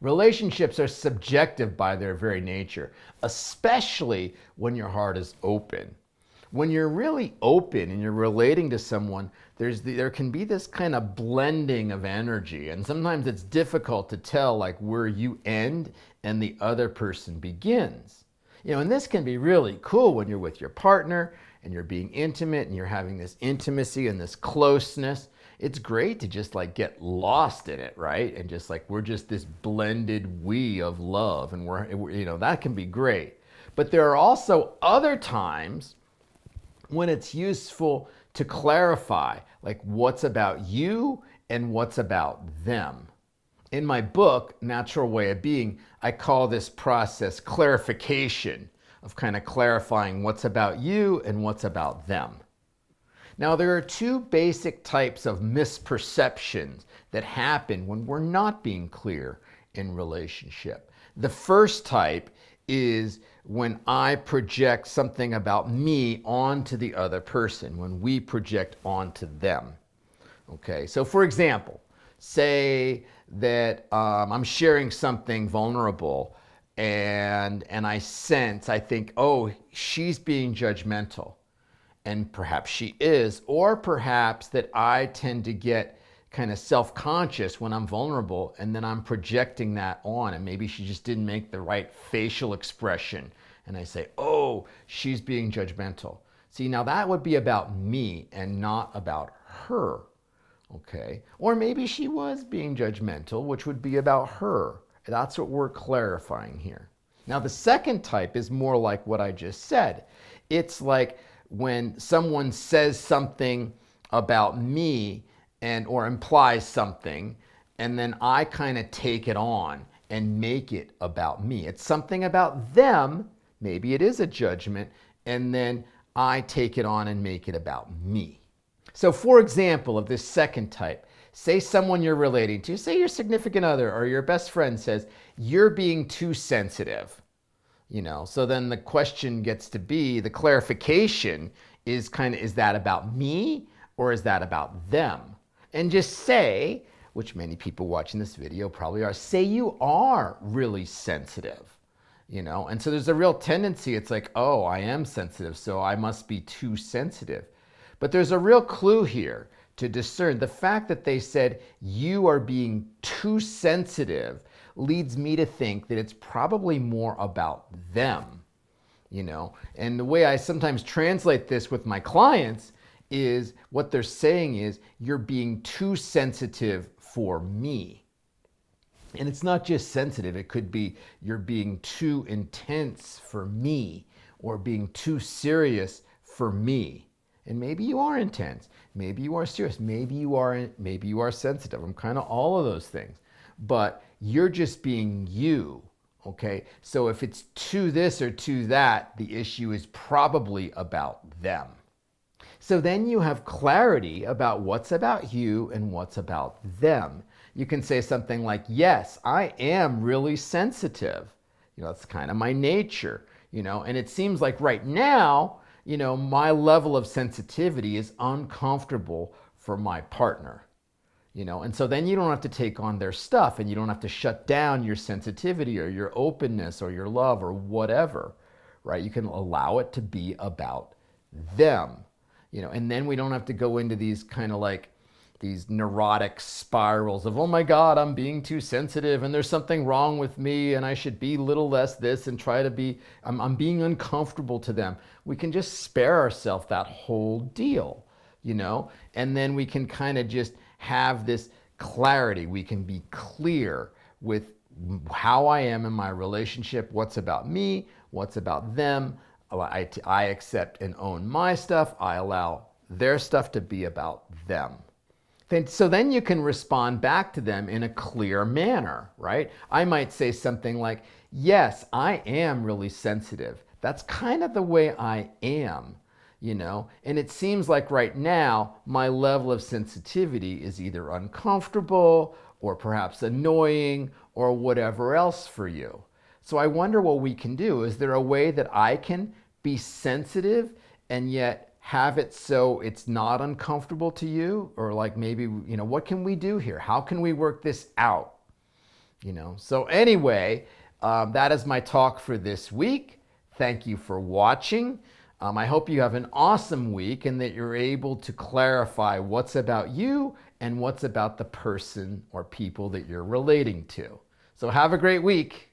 Relationships are subjective by their very nature, especially when your heart is open. When you're really open and you're relating to someone, there can be this kind of blending of energy, and sometimes it's difficult to tell like where you end and the other person begins. And this can be really cool when you're with your partner and you're being intimate and you're having this intimacy and this closeness. It's great to just like get lost in it, right? And just like we're just this blended we of love, and that can be great. But there are also other times when it's useful to clarify like what's about you and what's about them. In my book, Natural Way of Being, I call this process clarification, of kind of clarifying what's about you and what's about them. Now, there are two basic types of misperceptions that happen when we're not being clear in relationship. The first type is when I project something about me onto the other person, when we project onto them. Okay, so for example, say that I'm sharing something vulnerable and I think, oh, she's being judgmental. And perhaps she is, or perhaps that I tend to get kind of self-conscious when I'm vulnerable, and then I'm projecting that on, and maybe she just didn't make the right facial expression, and I say, oh, she's being judgmental. See, now that would be about me and not about her, okay? Or maybe she was being judgmental, which would be about her. That's what we're clarifying here. Now, the second type is more like what I just said. It's like when someone says something about me or implies something, and then I kind of take it on and make it about me. It's something about them, maybe it is a judgment, and then I take it on and make it about me. So for example, of this second type, say someone you're relating to, say your significant other or your best friend says, you're being too sensitive. So then the question gets to be, the clarification is is that about me or is that about them? And just say, which many people watching this video probably are, say you are really sensitive, And so there's a real tendency, it's like, oh, I am sensitive, so I must be too sensitive. But there's a real clue here to discern. The fact that they said you are being too sensitive leads me to think that it's probably more about them, And the way I sometimes translate this with my clients is what they're saying is, you're being too sensitive for me. And it's not just sensitive, it could be you're being too intense for me, or being too serious for me. And maybe you are intense, maybe you are serious, maybe you are sensitive. I'm kind of all of those things. But you're just being you, okay? So if it's to this or to that, the issue is probably about them. So then you have clarity about what's about you and what's about them. You can say something like, yes, I am really sensitive. That's kind of my nature, and it seems like right now, my level of sensitivity is uncomfortable for my partner. And so then you don't have to take on their stuff, and you don't have to shut down your sensitivity or your openness or your love or whatever, right? You can allow it to be about them, and then we don't have to go into these kind of like these neurotic spirals of, oh my God, I'm being too sensitive and there's something wrong with me and I should be a little less this and try to be, I'm being uncomfortable to them. We can just spare ourselves that whole deal, and then we can kind of just have this clarity. We can be clear with how I am in my relationship, what's about me, what's about them. I accept and own my stuff. I allow their stuff to be about them. So then you can respond back to them in a clear manner, right? I might say something like, yes, I am really sensitive. That's kind of the way I am. And it seems like right now my level of sensitivity is either uncomfortable or perhaps annoying or whatever else for you. So I wonder what we can do. Is there a way that I can be sensitive and yet have it so it's not uncomfortable to you? Or like maybe, what can we do here? How can we work this out? So anyway, that is my talk for this week. Thank you for watching. I hope you have an awesome week and that you're able to clarify what's about you and what's about the person or people that you're relating to. So have a great week.